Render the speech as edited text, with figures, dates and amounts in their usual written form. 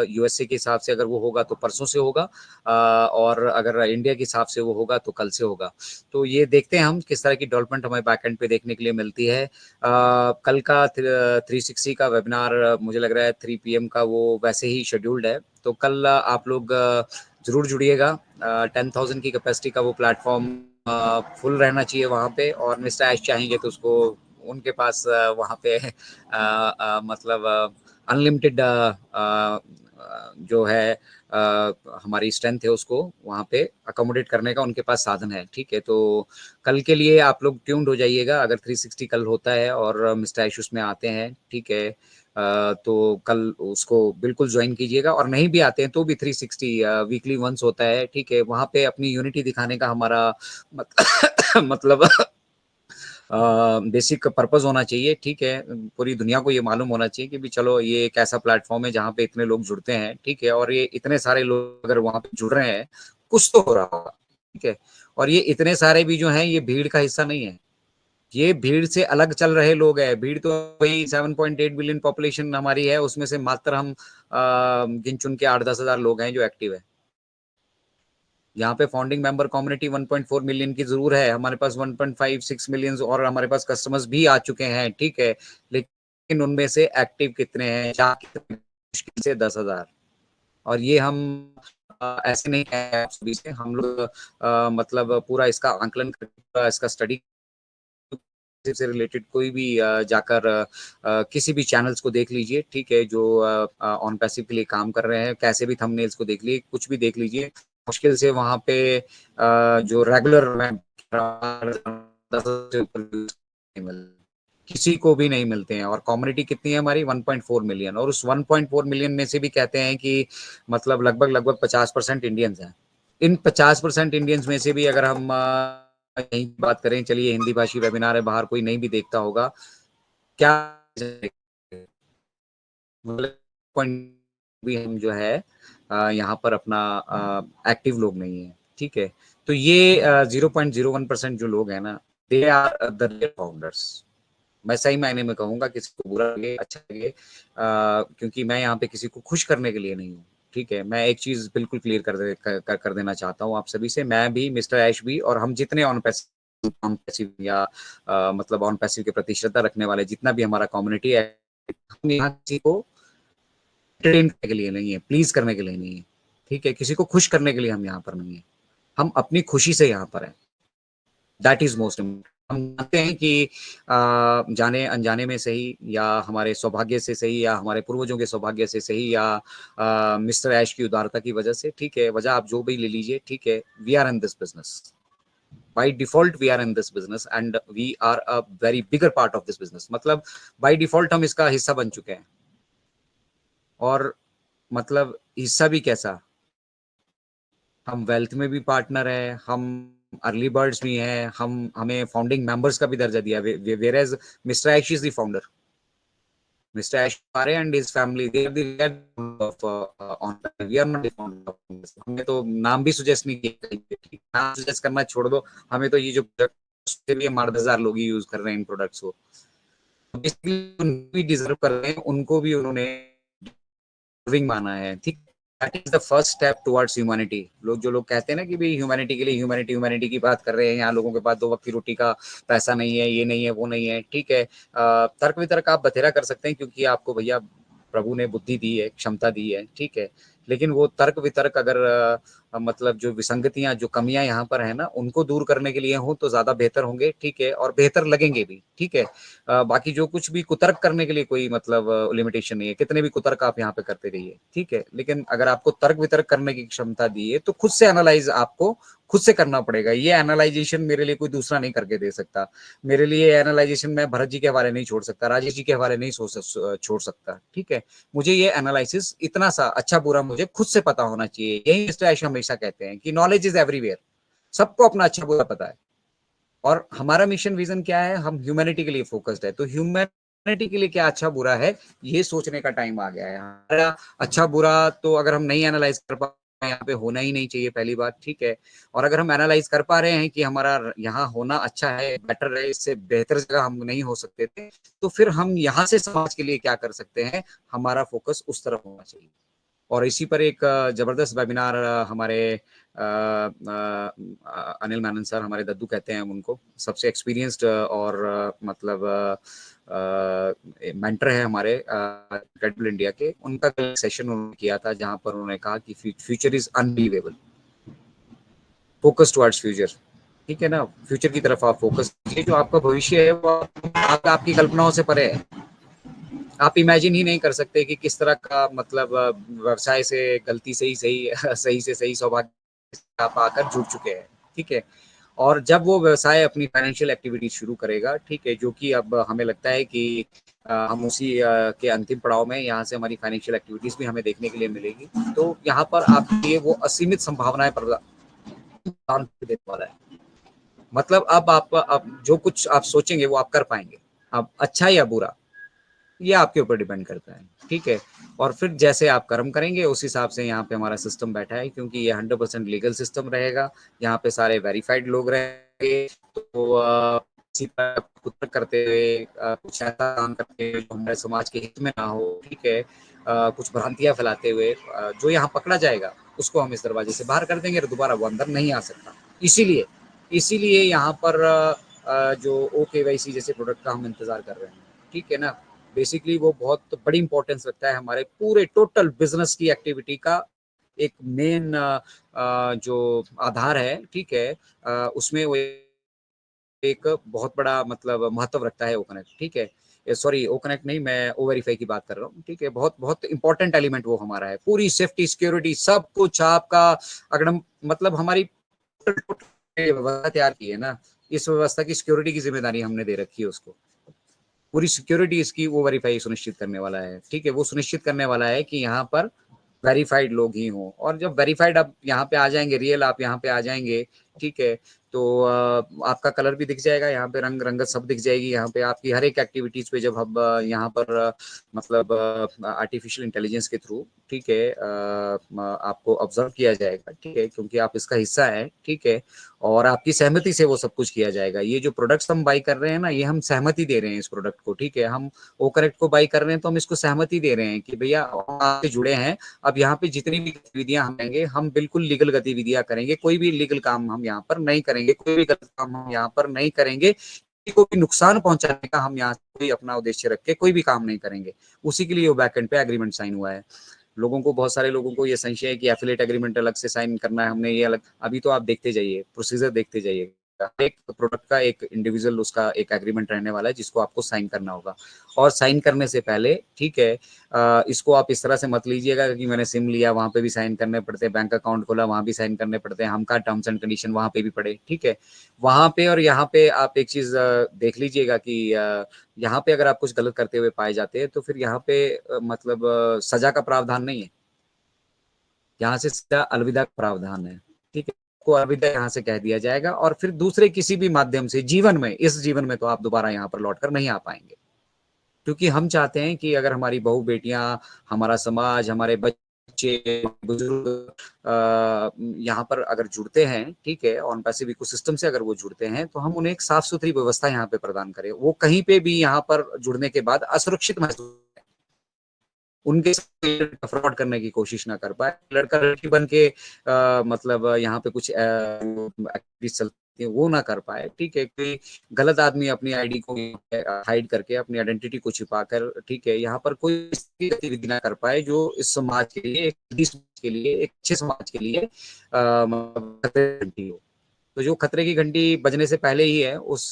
USA के हिसाब से अगर वो होगा तो परसों से होगा, और अगर इंडिया के हिसाब से वो होगा तो कल से होगा। तो ये देखते हैं हम किस तरह की डेवलपमेंट हमें बैकएंड पे देखने के लिए मिलती है। कल का 360 का वेबिनार मुझे लग रहा है 3 PM का वो वैसे ही शेड्यूल्ड है, तो कल आप लोग जरूर जुड़िएगा। 10,000 की कैपेसिटी का वो प्लेटफॉर्म फुल रहना चाहिए वहाँ पे, और मिस्टर ऐश चाहेंगे तो उसको उनके पास वहाँ पे मतलब अनलिमिटेड जो है हमारी स्ट्रेंथ है उसको वहाँ पे अकोमोडेट करने का उनके पास साधन है। ठीक है, तो कल के लिए आप लोग ट्यून्ड हो जाइएगा अगर 360 कल होता है और मिस्टर ऐश उसमें आते हैं। ठीक है, तो कल उसको बिल्कुल ज्वाइन कीजिएगा, और नहीं भी आते हैं तो भी 360 वीकली वंस होता है। ठीक है, वहाँ पे अपनी यूनिटी दिखाने का हमारा मतलब बेसिक पर्पस होना चाहिए। ठीक है, पूरी दुनिया को ये मालूम होना चाहिए कि भी चलो ये एक ऐसा प्लेटफॉर्म है जहाँ पे इतने लोग जुड़ते हैं। ठीक है, और ये इतने सारे लोग अगर वहाँ पे जुड़ रहे हैं कुछ तो हो रहा होगा। ठीक है, और ये इतने सारे भी जो हैं ये भीड़ का हिस्सा नहीं है, ये भीड़ से अलग चल रहे लोग हैं। भीड़ तो वही 7.8 बिलियन पॉपुलेशन हमारी है, उसमें से मात्र हम गिन चुन के 8-10 हजार लोग हैं जो एक्टिव है। यहाँ पे फाउंडिंग मेंबर कम्युनिटी 1.4 मिलियन की जरूर है, हमारे पास 1.56 मिलियन और हमारे पास कस्टमर्स भी आ चुके हैं। ठीक है, लेकिन उनमें से एक्टिव कितने हैं? मुश्किल से 10,000। और ये हम ऐसे नहीं कह सभी से, हम लोग मतलब पूरा इसका आंकलन करके इसका स्टडी से रिलेटेड कोई भी जाकर किसी भी चैनल्स को देख लीजिए। ठीक है, जो ऑन पैसिव के लिए काम कर रहे हैं, कैसे भी थंबनेल्स को देख लीजिए, कुछ भी देख लीजिए, मुश्किल से वहां पे जो रेगुलर किसी को भी नहीं मिलते हैं। और कम्युनिटी कितनी है हमारी? 1.4 मिलियन, और उस 1.4 मिलियन में से भी कहते हैं कि मतलब लगभग लगभग 50% इंडियंस हैं। इन 50% इंडियंस में से भी अगर हम यही बात करें, चलिए हिंदी भाषी वेबिनार है, बाहर कोई नहीं भी देखता होगा, क्या भी हम जो है यहाँ पर अपना एक्टिव लोग नहीं है। ठीक है, तो ये 0.01% जो लोग हैं ना, they are the real founders. मैं सही मायने में कहूंगा, किसी को बुरा लगे अच्छा लगे, क्योंकि मैं यहाँ पे किसी को खुश करने के लिए नहीं हूँ। ठीक है, मैं एक चीज बिल्कुल क्लियर कर देना चाहता हूँ आप सभी से, मैं भी मिस्टर ऐश भी और हम जितने ऑन पैसिव या मतलब ऑन पैसिव के प्रति श्रद्धा रखने वाले जितना भी हमारा कम्युनिटी है, हम यहाँ किसी को एंटरटेन करने के लिए नहीं है, प्लीज करने के लिए नहीं है। ठीक है, किसी को खुश करने के लिए हम यहाँ पर नहीं है, हम अपनी खुशी से यहाँ पर हैं। That is most important. हम जानते हैं कि जाने अनजाने में सही, या हमारे सौभाग्य से सही, या हमारे पूर्वजों के सौभाग्य से सही, या मिस्टर ऐश की उदारता की वजह से, ठीक है, वजह आप जो भी ले लीजिए, ठीक है, we are in this business by default, we are in this business and we are a very bigger part of this business. मतलब बाई डिफॉल्ट हम इसका हिस्सा बन चुके हैं। और मतलब हिस्सा भी कैसा, हम वेल्थ में भी पार्टनर है, हम अर्ली बर्ड्स भी हैं, हम हमें फाउंडिंग मेंबर्स का भी दर्जा दिया। Whereas Mr Ash is the founder, Mr Ash and his family they are the off on, we are not the founder. हमने तो नाम भी सुजेस्ट नहीं किया, नाम सुजेस्ट करना छोड़ दो, हमें तो ये जो उसके लिए 10,000 लोग ही यूज कर रहे हैं इन प्रोडक्ट्स को, भी डिजर्व कर रहे हैं, उनको भी उन्होंने माना है। ठीक, that is the first step towards humanity. लोग जो लोग कहते हैं ना कि भाई ह्यूमैनिटी के लिए ह्यूमैनिटी की बात कर रहे हैं, यहाँ लोगों के पास 2 वक्त की रोटी का पैसा नहीं है, ये नहीं है, वो नहीं है। ठीक है, तर्क वितर्क आप बथेरा कर सकते हैं, क्योंकि आपको भैया प्रभु ने बुद्धि दी है, क्षमता दी है। ठीक है, लेकिन वो तर्क वितर्क अगर मतलब जो विसंगतियां, जो कमियां यहाँ पर है ना, उनको दूर करने के लिए हो तो ज्यादा बेहतर होंगे। ठीक है, और बेहतर लगेंगे भी। ठीक है, बाकी जो कुछ भी कुतर्क करने के लिए कोई मतलब लिमिटेशन नहीं है, कितने भी कुतर्क आप यहाँ पे करते रहिए। ठीक है, लेकिन अगर आपको तर्क वितर्क करने की क्षमता दी है तो खुद से एनालाइज आपको खुद से करना पड़ेगा। ये एनालाइजेशन मेरे लिए कोई दूसरा नहीं करके दे सकता। मेरे लिए एनालाइजेशन मैं भरत जी के हवाले नहीं छोड़ सकता, राजेश जी के हवाले नहीं छोड़ सकता। ठीक है, मुझे ये एनालिसिस इतना सा अच्छा बुरा मुझे खुद से पता होना चाहिए। यही मिस्टर ऐश हमेशा कहते हैं कि नॉलेज इज एवरीवेयर, सबको अपना अच्छा बुरा पता है। और हमारा मिशन विजन क्या है? हम ह्यूमैनिटी के लिए फोकस्ड है, तो ह्यूमैनिटी के लिए क्या अच्छा बुरा है, ये सोचने का टाइम आ गया है। हमारा अच्छा बुरा तो अगर हम नहीं एनालाइज कर पा, यहाँ पे होना ही नहीं चाहिए, पहली बात। ठीक है, और अगर हम एनालाइज कर पा रहे हैं कि हमारा यहाँ होना अच्छा है, बेटर है, इससे बेहतर जगह हम नहीं हो सकते थे, तो फिर हम यहाँ से समाज के लिए क्या कर सकते हैं, हमारा फोकस उस तरफ होना चाहिए। और इसी पर एक जबरदस्त वेबिनार हमारे अनिल मेनन सर, हमारे दद्दू कहते हैं हम उनको, सबसे एक्सपीरियंस्ड और मतलब मेंटर है हमारे क्रेडिबल इंडिया के, उनका सेशन उन्होंने किया था जहां पर उन्होंने कहा कि future is unbelievable, focus towards future. ठीक है ना, फ्यूचर की तरफ आप फोकस कीजिए, जो आपका भविष्य है वो आपकी कल्पनाओं से परे है। आप इमेजिन ही नहीं कर सकते कि किस तरह का मतलब व्यवसाय से गलती से ही सही सही से सही सौभाग्य आप आकर जुड़ चुके हैं। ठीक है, और जब वो व्यवसाय अपनी फाइनेंशियल एक्टिविटी शुरू करेगा, ठीक है, जो कि अब हमें लगता है कि हम उसी के अंतिम पड़ाव में, यहाँ से हमारी फाइनेंशियल एक्टिविटीज भी हमें देखने के लिए मिलेगी, तो यहाँ पर आपके लिए वो असीमित संभावनाएं प्रदान देने वाला है। मतलब अब जो कुछ आप सोचेंगे वो आप कर पाएंगे, अब अच्छा या बुरा ये आपके ऊपर डिपेंड करता है। ठीक है, और फिर जैसे आप कर्म करेंगे उस हिसाब से यहाँ पे हमारा सिस्टम बैठा है, क्योंकि ये 100% लीगल सिस्टम रहेगा, यहाँ पे सारे वेरीफाइड लोग रहेंगे, तो किसी पर कुछ करते हुए कुछ ऐसा काम करते हुए जो हमारे समाज के हित में ना हो, ठीक है, कुछ भ्रांतियां फैलाते हुए जो यहाँ पकड़ा जाएगा उसको हम इस दरवाजे से बाहर कर देंगे और दोबारा वो अंदर नहीं आ सकता। इसीलिए इसीलिए यहाँ पर जो OKYC जैसे प्रोडक्ट का हम इंतजार कर रहे हैं। ठीक है ना, बेसिकली वो बहुत बड़ी इंपॉर्टेंस रखता है हमारे पूरे टोटल बिजनेस की एक्टिविटी का, एक मेन जो आधार है। ठीक है, उसमें वो एक बहुत बड़ा मतलब महत्व रखता है ओकनेक्ट। ठीक है, सॉरी ओकनेक्ट नहीं, मैं ओवेरीफाई की बात कर रहा हूँ। ठीक है, बहुत बहुत इंपॉर्टेंट एलिमेंट वो हमारा है, पूरी सेफ्टी सिक्योरिटी सब कुछ आपका, अगर हम मतलब हमारी व्यवस्था तैयार की है ना, इस व्यवस्था की सिक्योरिटी की जिम्मेदारी हमने दे रखी है उसको, पूरी सिक्योरिटी इसकी वो वेरीफाई सुनिश्चित करने वाला है। ठीक है, वो सुनिश्चित करने वाला है कि यहाँ पर वेरीफाइड लोग ही हों, और जब वेरीफाइड आप यहाँ पे आ जाएंगे, रियल आप यहाँ पे आ जाएंगे, ठीक है, तो आपका कलर भी दिख जाएगा, यहाँ पे रंग रंगत सब दिख जाएगी, यहाँ पे आपकी हर एक एक्टिविटीज पे जब हम यहाँ पर मतलब आर्टिफिशियल इंटेलिजेंस के थ्रू, ठीक है, आपको ऑब्जर्व किया जाएगा। ठीक है, क्योंकि आप इसका हिस्सा है। ठीक है, और आपकी सहमति से वो सब कुछ किया जाएगा। ये जो प्रोडक्ट्स हम बाई कर रहे हैं ना, ये हम सहमति दे रहे हैं इस प्रोडक्ट को। ठीक है, हम ओ करेक्ट को बाई कर रहे हैं तो हम इसको सहमति दे रहे हैं कि भैया हम आपसे जुड़े हैं, अब यहाँ पे जितनी भी गतिविधियां हम करेंगे हम बिल्कुल लीगल गतिविधियां करेंगे, कोई भी लीगल काम हम यहाँ पर नहीं करेंगे, कोई भी गलत काम हम यहाँ पर नहीं करेंगे, को भी नुकसान पहुंचाने का हम यहाँ कोई अपना उद्देश्य रख के कोई भी काम नहीं करेंगे। उसी के लिए वो बैकएंड पे एग्रीमेंट साइन हुआ है। लोगों को, बहुत सारे लोगों को ये संशय है कि एफिलिएट एग्रीमेंट अलग से साइन करना है हमने, ये अलग। अभी तो आप देखते जाइए, प्रोसीजर देखते जाइए, एक प्रोडक्ट का एक इंडिविजुअल उसका एक एग्रीमेंट रहने वाला है जिसको आपको साइन करना होगा। और साइन करने से पहले, ठीक है, इसको आप इस तरह से मत लीजिएगा कि मैंने सिम लिया वहां पे भी साइन करने पड़ते हैं, बैंक अकाउंट खोला वहां भी साइन करने पड़ते हैं, हमका टर्म्स एंड कंडीशन वहां पे भी पड़े। ठीक है, वहां पे और यहाँ पे आप एक चीज देख लीजिएगा कि यहाँ पे अगर आप कुछ गलत करते हुए पाए जाते हैं तो फिर यहाँ पे मतलब सजा का प्रावधान नहीं है, यहाँ से सीधा अलविदा का प्रावधान है। ठीक है, को अलविदा यहाँ से कह दिया जाएगा और फिर दूसरे किसी भी माध्यम से जीवन में, इस जीवन में तो आप दोबारा यहाँ पर लौट कर नहीं आ पाएंगे। क्योंकि हम चाहते हैं कि अगर हमारी बहू बेटियां, हमारा समाज, हमारे बच्चे, बुजुर्ग यहाँ पर अगर जुड़ते हैं, ठीक है, ऑन पैसिव इकोसिस्टम से अगर वो जुड़ते हैं, तो हम उन्हें एक साफ सुथरी व्यवस्था यहाँ पे प्रदान करें, वो कहीं पे भी यहाँ पर जुड़ने के बाद असुरक्षित महसूस, उनके फ्रॉड करने की कोशिश ना कर पाए, लड़का लड़की बन के मतलब यहाँ पे कुछ एक्टिविटीज चलती है वो ना कर पाए। ठीक है, कोई गलत आदमी अपनी आईडी को हाइड करके, अपनी आइडेंटिटी को छिपा कर, ठीक है, यहाँ पर कोई गतिविधि ना कर पाए जो इस समाज के लिए, एक अच्छे समाज के लिए खतरे की घंटी हो। तो जो खतरे की घंटी बजने से पहले ही है, उस